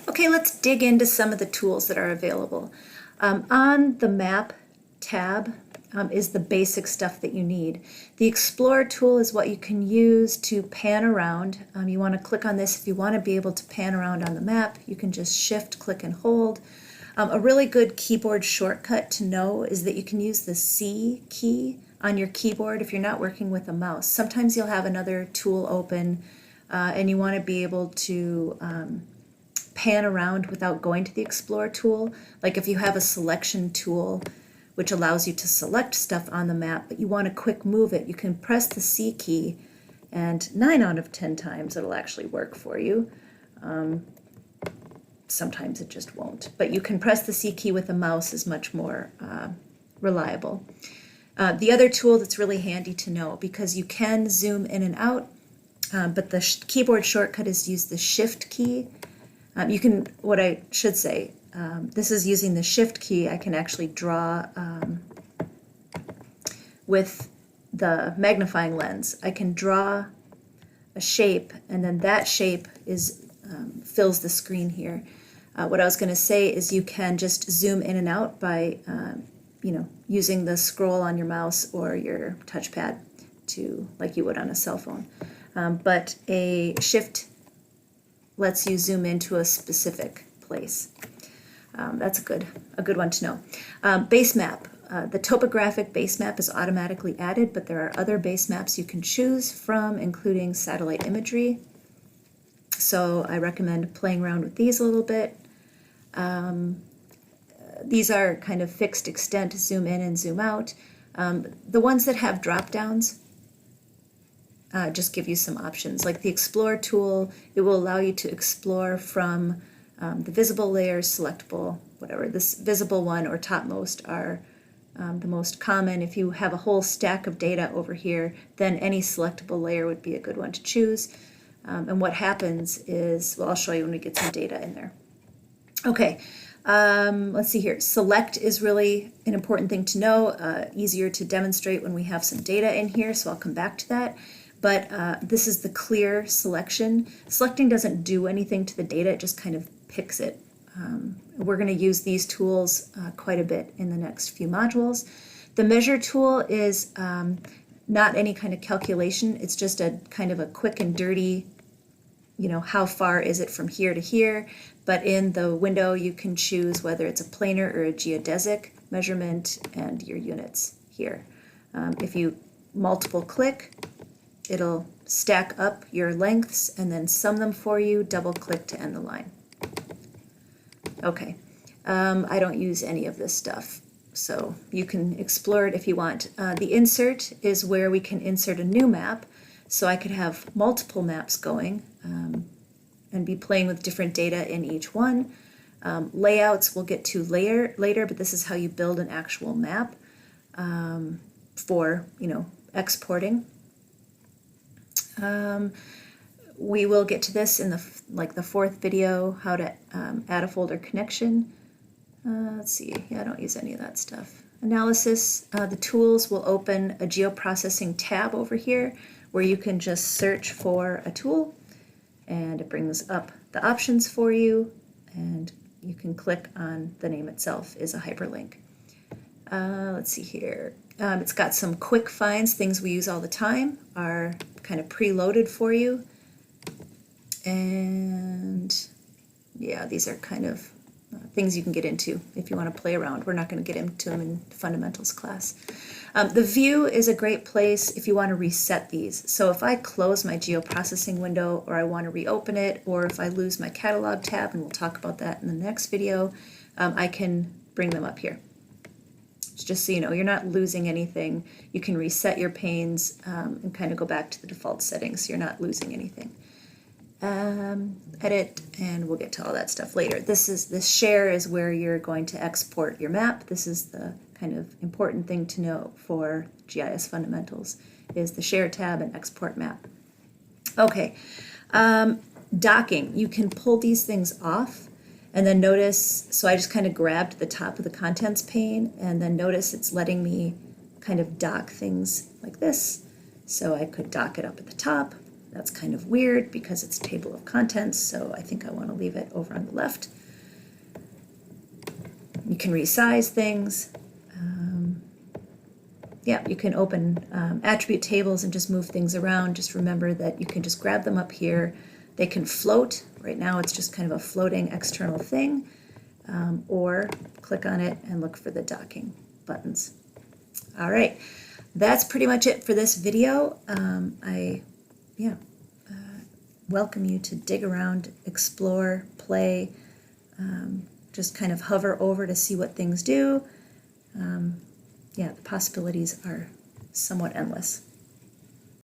Okay, let's dig into some of the tools that are available. On the Map tab is the basic stuff that you need. The Explorer tool is what you can use to pan around. You want to click on this if you want to be able to pan around on the map. You can just Shift, click, and hold. A really good keyboard shortcut to know is that you can use the C key on your keyboard if you're not working with a mouse. Sometimes you'll have another tool open and you want to be able to pan around without going to the Explorer tool. Like if you have a selection tool which allows you to select stuff on the map, but you want to quick move it, you can press the C key, and 9 out of 10 times it'll actually work for you. Sometimes it just won't, but you can press the C key with a mouse is much more reliable. The other tool that's really handy to know, because you can zoom in and out, but the keyboard shortcut is use the Shift key. You can, what I should say, this is using the Shift key. I can actually draw with the magnifying lens. I can draw a shape, and then that shape is fills the screen here. What I was going to say is you can just zoom in and out by using the scroll on your mouse or your touchpad to, like you would on a cell phone. But a Shift lets you zoom into a specific place. That's a good one to know. Base map. The topographic base map is automatically added, but there are other base maps you can choose from, including satellite imagery. So I recommend playing around with these a little bit. These are kind of fixed extent, zoom in and zoom out. The ones that have drop downs just give you some options. Like the Explore tool, it will allow you to explore from the visible layers, selectable, whatever. This visible one or topmost are the most common. If you have a whole stack of data over here, then any selectable layer would be a good one to choose. And what happens is, well, I'll show you when we get some data in there. Okay, let's see here. Select is really an important thing to know, easier to demonstrate when we have some data in here, so I'll come back to that. But this is the clear selection. Selecting doesn't do anything to the data, it just kind of picks it. We're going to use these tools quite a bit in the next few modules. The measure tool is not any kind of calculation, it's just a kind of a quick and dirty, how far is it from here to here, but in the window you can choose whether it's a planar or a geodesic measurement and your units here. If you multiple click, it'll stack up your lengths and then sum them for you, double click to end the line. Okay, I don't use any of this stuff, so you can explore it if you want. The insert is where we can insert a new map, so I could have multiple maps going and be playing with different data in each one. Layouts we'll get to later, but this is how you build an actual map for exporting. We will get to this in the fourth video, how to add a folder connection. Let's see, yeah, I don't use any of that stuff. Analysis, the tools will open a geoprocessing tab over here where you can just search for a tool and it brings up the options for you, and you can click on the name itself is a hyperlink. Let's see here. It's got some quick finds, things we use all the time are kind of preloaded for you. And yeah, these are kind of things you can get into if you want to play around. We're not going to get into them in fundamentals class. The view is a great place if you want to reset these. So if I close my geoprocessing window, or I want to reopen it, or if I lose my catalog tab, and we'll talk about that in the next video, I can bring them up here. Just so you know, you're not losing anything. You can reset your panes and kind of go back to the default settings, so you're not losing anything. Edit, and we'll get to all that stuff later. This share is where you're going to export your map. This is the kind of important thing to know for GIS Fundamentals, is the share tab and export map. Okay, docking. You can pull these things off, and then notice, so I just kind of grabbed the top of the contents pane, and then notice it's letting me kind of dock things like this. So I could dock it up at the top, That's kind of weird because it's table of contents, so I think I want to leave it over on the left. You can resize things. Yeah, you can open attribute tables and just move things around. Just remember that you can just grab them up here. They can float. Right now it's just kind of a floating external thing. Or click on it and look for the docking buttons. All right, that's pretty much it for this video. I welcome you to dig around, explore, play, just kind of hover over to see what things do. Yeah, the possibilities are somewhat endless.